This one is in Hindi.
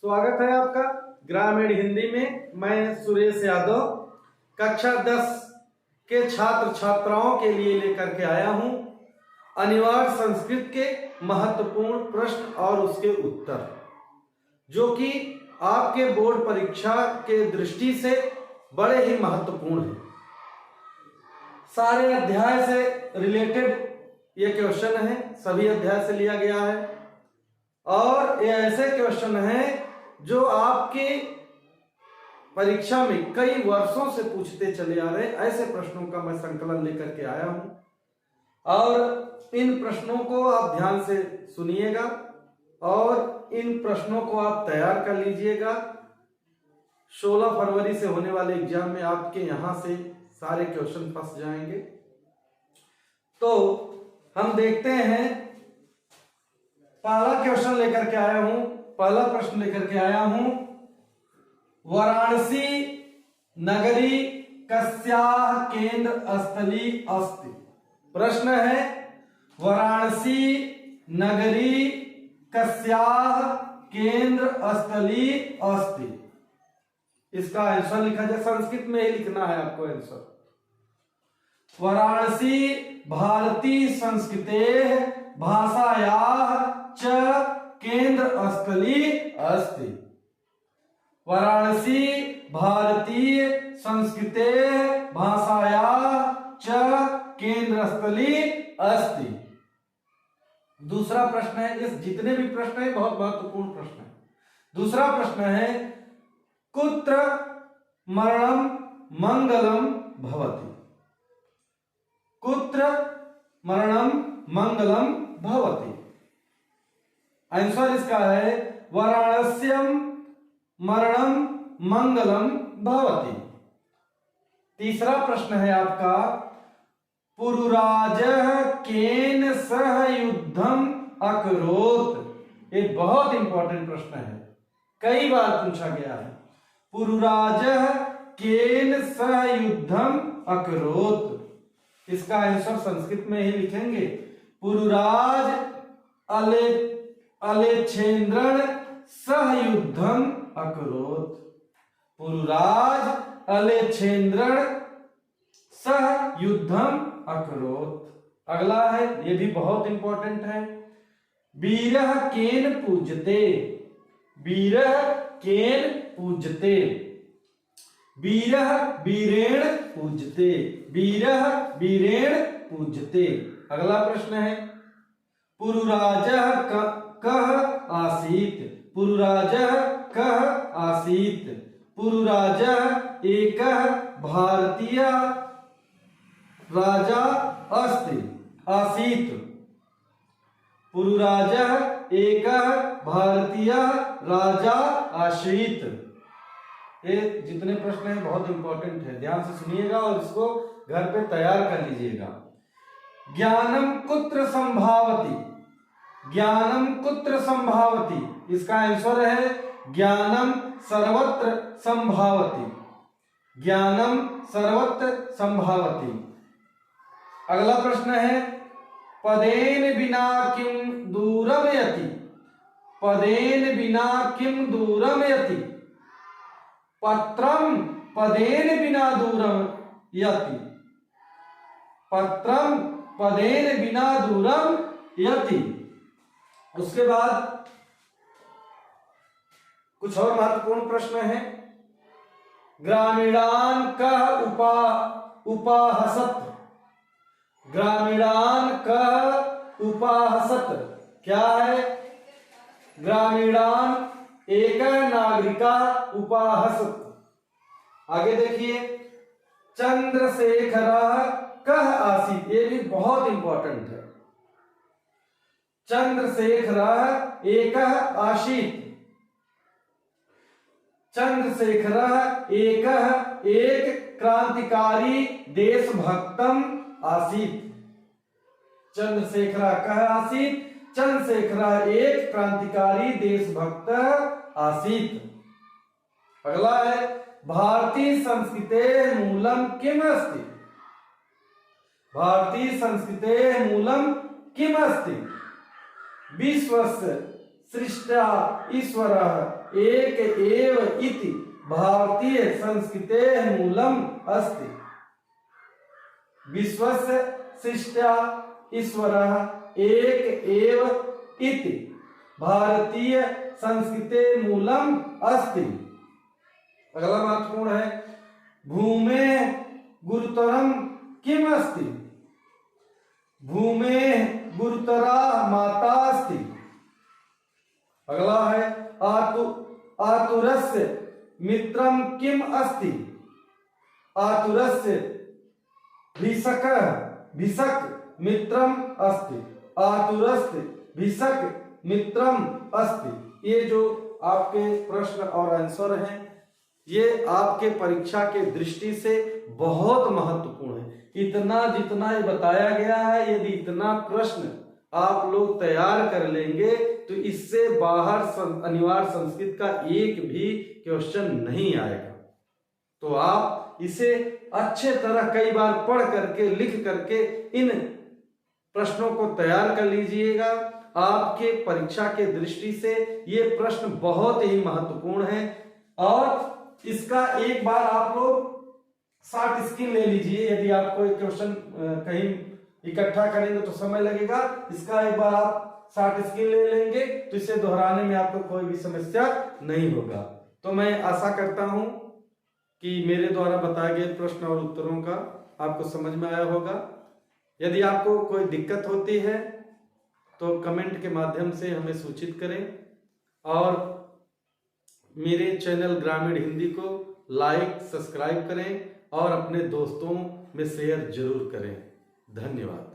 स्वागत है आपका ग्रामीण हिंदी में। मैं सुरेश यादव कक्षा 10 के छात्र छात्राओं के लिए लेकर के आया हूं अनिवार्य संस्कृत के महत्वपूर्ण प्रश्न और उसके उत्तर, जो कि आपके बोर्ड परीक्षा के दृष्टि से बड़े ही महत्वपूर्ण हैं। सारे अध्याय से रिलेटेड ये क्वेश्चन है, सभी अध्याय से लिया गया है और ये ऐसे क्वेश्चन हैं जो आपके परीक्षा में कई वर्षों से पूछते चले आ रहे हैं। ऐसे प्रश्नों का मैं संकलन लेकर के आया हूं और इन प्रश्नों को आप ध्यान से सुनिएगा और इन प्रश्नों को आप तैयार कर लीजिएगा। 16 फरवरी से होने वाले एग्जाम में आपके यहां से सारे क्वेश्चन फंस जाएंगे। तो हम देखते हैं, पहला क्वेश्चन लेकर के आया हूं, पहला प्रश्न लेकर के आया हूं। वाराणसी नगरी कस्याः केंद्र स्थली अस्ति। प्रश्न है वाराणसी नगरी कस्याः केंद्र स्थली अस्ति। इसका आंसर लिखा जाए, संस्कृत में ही लिखना है आपको आंसर। वाराणसी भारतीय संस्कृतेः भाषायाः च केंद्र स्थली अस्ति। वाराणसी भारतीय संस्कृतेः भाषायाः च केंद्र स्थली अस्ति। दूसरा प्रश्न है, इस जितने भी प्रश्न है बहुत महत्वपूर्ण प्रश्न है। दूसरा प्रश्न है कुत्र मरणं मंगलम भवति। कुत्र मरणं मंगलम भवति। आंसर इसका है वाराणस्यम मरणं मंगलम भवति। तीसरा प्रश्न है आपका पुरुराजः केन सह युद्धम अकरोत्। ये बहुत इंपॉर्टेंट प्रश्न है, कई बार पूछा गया है। पुरुराजः केन सह युद्धम अकरोत्। इसका आंसर संस्कृत में ही लिखेंगे। पुरुराज अलेच्छेन्द्रण सह युद्धम अकरोत्। पुरुराज अलेच्छेन्द्रण सह युद्धम अकरोत्। अगला है, ये भी बहुत इंपॉर्टेंट है। वीरः केन पूज्यते। वीरः केन पूज्यते। वीरः वीरेण पूज्यते। वीरः वीरेण पूज्यते। अगला प्रश्न है पुरुराजः कः आसीत्। पुरुराजः कः आसीत्। पुरुराजः एकः भारतीय राजा अस्ति आसीत्। पुरुराजः एकः भारतीय राजा आसीत्। ये जितने प्रश्न हैं बहुत इंपॉर्टेंट है, ध्यान से सुनिएगा और इसको घर पे तैयार कर लीजिएगा। ज्ञानम कुत्र संभावति। ज्ञानम कुत्र संभावति। इसका आंसर है ज्ञानम सर्वत्र संभावति। ज्ञानम सर्वत्र संभावति। अगला प्रश्न है पदेन बिना किम दूरम यति। पदेन बिना किम दूरम यति। पत्रम पदेन बिना दूरम यति। पत्रम पदेन बिना दूरम यति। उसके बाद कुछ और महत्वपूर्ण प्रश्न है। ग्रामीणान कः उपाहसत। ग्रामीणान कः उपाहसत। क्या है? ग्रामीणान एक नागरिका उपाहसत। आगे देखिए चंद्रशेखरः कः आसीत्। ये भी बहुत इंपॉर्टेंट है। चंद्रशेखरः एकः आसीत्। चंद्रशेखरः एकः एक क्रांतिकारी देशभक्तम आसीत्। चंद्रशेखरः कः आसीत्। चंद्रशेखरः एक क्रांतिकारी देशभक्त आसीत्। अगला है भारतीय संस्कृतेः मूलम किम अस्ति। भारतीय संस्कृतेः मूलम किम अस्ति। विश्वस्य सृष्टा ईश्वरः एक एव इति भारतीय संस्कृतेः मूलम् अस्ति। विश्वस्य सृष्टा ईश्वरः एक एव इति भारतीय संस्कृतेः मूलम् अस्ति। अगला महत्वपूर्ण है, भूमेः गुरुतरं किम् अस्ति? भूमेः गुरुतरा माता अस्ति। अगला है, आतुरस्य मित्रं किम् अस्ति? आतुरस्य भिषक मित्रम अस्ति। आतुरस्य भिषक मित्रम अस्ति। ये जो आपके प्रश्न और आंसर हैं, ये आपके परीक्षा के दृष्टि से बहुत महत्वपूर्ण है। इतना जितना ये बताया गया है, यदि इतना प्रश्न आप लोग तैयार कर लेंगे तो इससे बाहर अनिवार्य संस्कृत का एक भी क्वेश्चन नहीं आएगा। तो आप इसे अच्छे तरह कई बार पढ़ करके, लिख करके इन प्रश्नों को तैयार कर लीजिएगा। आपके परीक्षा के दृष्टि से ये प्रश्न बहुत ही महत्वपूर्ण है और इसका एक बार आप लोग शॉर्ट स्क्रीन ले लीजिए। यदि आप कोई क्वेश्चन कहीं इकट्ठा करेंगे तो समय लगेगा, इसका एक बार आप शॉर्ट स्क्रीन ले लेंगे तो इसे दोहराने में आपको कोई भी समस्या नहीं होगा। तो मैं आशा करता हूं कि मेरे द्वारा बताए गए प्रश्न और उत्तरों का आपको समझ में आया होगा। यदि आपको कोई दिक्कत होती है तो कमेंट के माध्यम से हमें सूचित करें और मेरे चैनल ग्रामीण हिंदी को लाइक, सब्सक्राइब करें और अपने दोस्तों में शेयर जरूर करें। धन्यवाद।